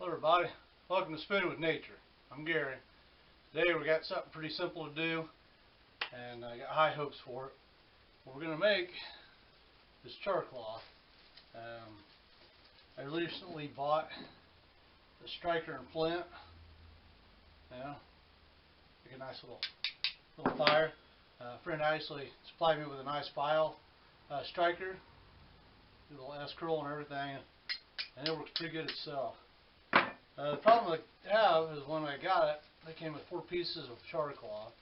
Hello everybody, welcome to Spinning with Nature. I'm Gary. Today we got something pretty simple to do and I got high hopes for it. We're going to make this char cloth. I recently bought the striker and flint. Make a nice little fire. A friend actually supplied me with a nice file striker, a little S-curl and everything, and it works pretty good itself. The problem I have is when I got it, it came with 4 pieces of char cloth.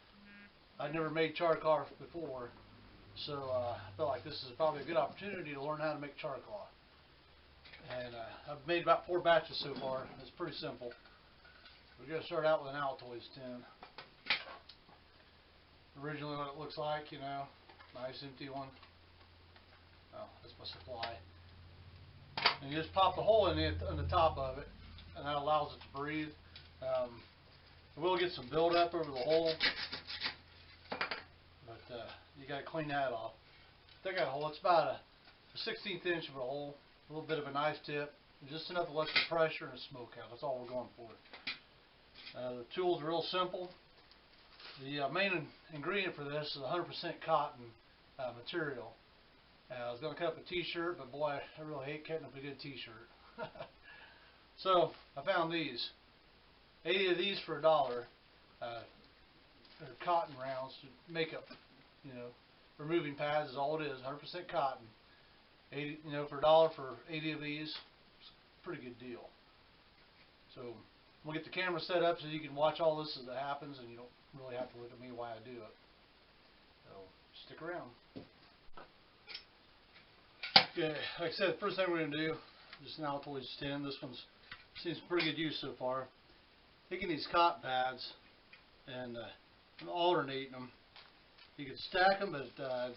I'd never made char cloth before, so I felt like this is probably a good opportunity to learn how to make char cloth. And I've made about 4 batches so far. It's pretty simple. We're going to start out with an Altoids tin. Originally what it looks like, nice empty one. Oh, that's my supply. And you just pop the hole in the top of it, and that allows it to breathe. It will get some buildup over the hole, but you got to clean that off. I got a hole. It's about a 1/16 inch of a hole, a little bit of a knife tip, just enough to let the pressure and smoke out. That's all we're going for. The tools are real simple. The main ingredient for this is 100% cotton material. I was going to cut up a t-shirt, but boy, I really hate cutting up a good t-shirt. So I found these. 80 of these for $1. They're cotton rounds to make up, removing pads is all it is. 100% cotton. 80, for $1 for 80 of these, it's a pretty good deal. So we'll get the camera set up so you can watch all this as it happens, and you don't really have to look at me while I do it. So stick around. Okay, like I said, the first thing we're going to do is an Altoids tin. This one's seems pretty good use so far. Taking these cotton pads and alternating them. You can stack them, but it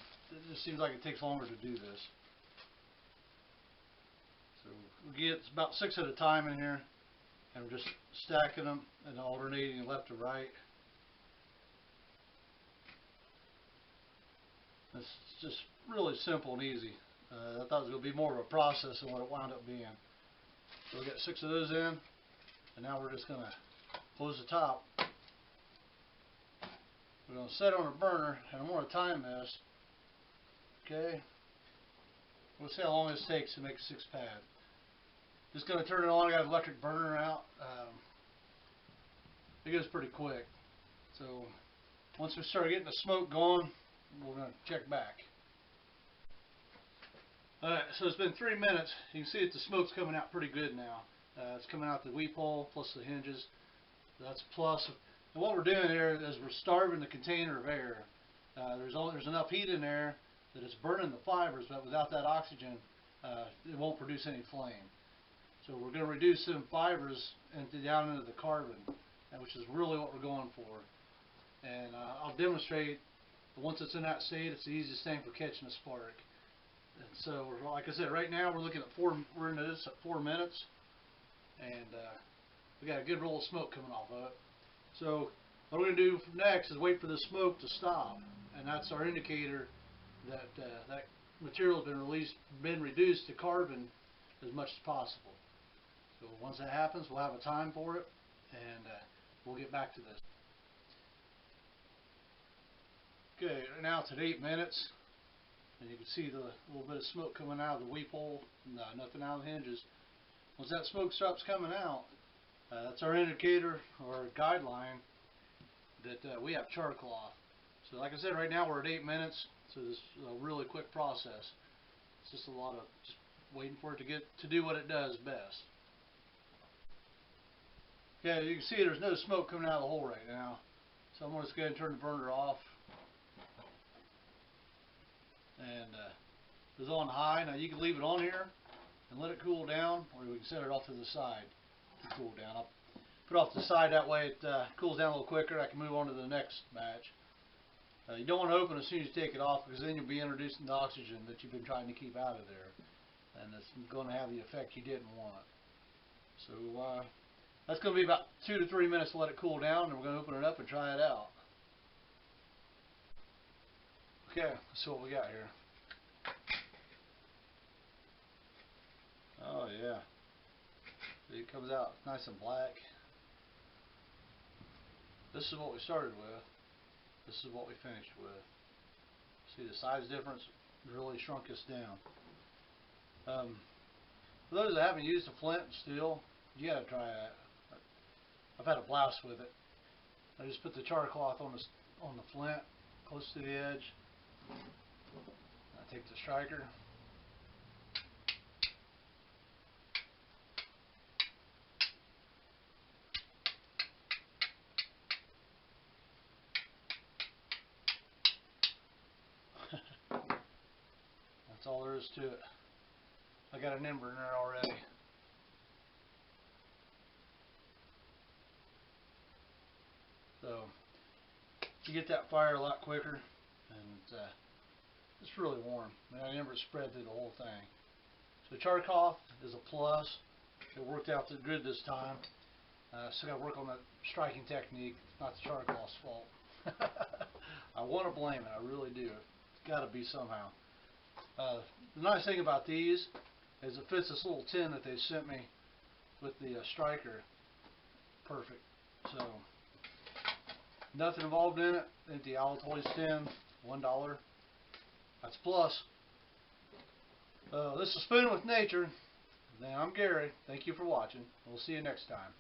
just seems like it takes longer to do this. So we get about 6 at a time in here, and we're just stacking them and alternating left to right. It's just really simple and easy. I thought it was going to be more of a process than what it wound up being. So we got 6 of those in, and now we're just going to close the top. We're going to set it on a burner, and I'm going to time this. Okay, we'll see how long this takes to make a 6 pad. Just going to turn it on. I got an electric burner out. It goes pretty quick. So once we start getting the smoke going, we're going to check back. Alright, so it's been 3 minutes. You can see that the smoke's coming out pretty good now. It's coming out the weep hole plus the hinges. That's a plus. And what we're doing here is we're starving the container of air. There's enough heat in there that it's burning the fibers, but without that oxygen, it won't produce any flame. So we're going to reduce some fibers down into the carbon, which is really what we're going for. And I'll demonstrate. Once it's in that state, it's the easiest thing for catching a spark. And so, like I said, right now we're looking at we're into this at 4 minutes, and we got a good roll of smoke coming off of it. So what we're going to do next is wait for the smoke to stop, and that's our indicator that that material has been reduced to carbon as much as possible. So once that happens, we'll have a time for it, and we'll get back to this. Okay, right now it's at 8 minutes. And you can see the little bit of smoke coming out of the weep hole, nothing out of the hinges. Once that smoke stops coming out, that's our indicator or guideline that we have char cloth. So like I said, right now we're at 8 minutes, so this is a really quick process. It's just a lot of just waiting for it to do what it does best. Okay, you can see there's no smoke coming out of the hole right now. So I'm going to just go ahead and turn the burner off. And it was on high. Now you can leave it on here and let it cool down, or we can set it off to the side to cool down. I'll put it off to the side, that way it cools down a little quicker. I can move on to the next batch. You don't want to open as soon as you take it off, because then you'll be introducing the oxygen that you've been trying to keep out of there, and it's going to have the effect you didn't want. So that's going to be about 2 to 3 minutes to let it cool down, and we're going to open it up and try it out. Okay, let's see what we got here. Oh yeah. It comes out nice and black. This is what we started with. This is what we finished with. See the size difference really shrunk us down. For those that haven't used a flint and steel, you gotta try that. I've had a blast with it. I just put the char cloth on the flint, close to the edge. I take the striker. That's all there is to it. I got an ember in there already. So you get that fire a lot quicker, and it's really warm. I mean, that ember spread through the whole thing. So char cloth is a plus. It worked out good this time. Still got to work on that striking technique. It's not the char cloth's fault. I want to blame it. I really do. It's got to be somehow. The nice thing about these is it fits this little tin that they sent me with the striker. Perfect. So nothing involved in it. Empty Altoids tin, $1. That's plus. This is Spoon with Nature. Then I'm Gary. Thank you for watching. We'll see you next time.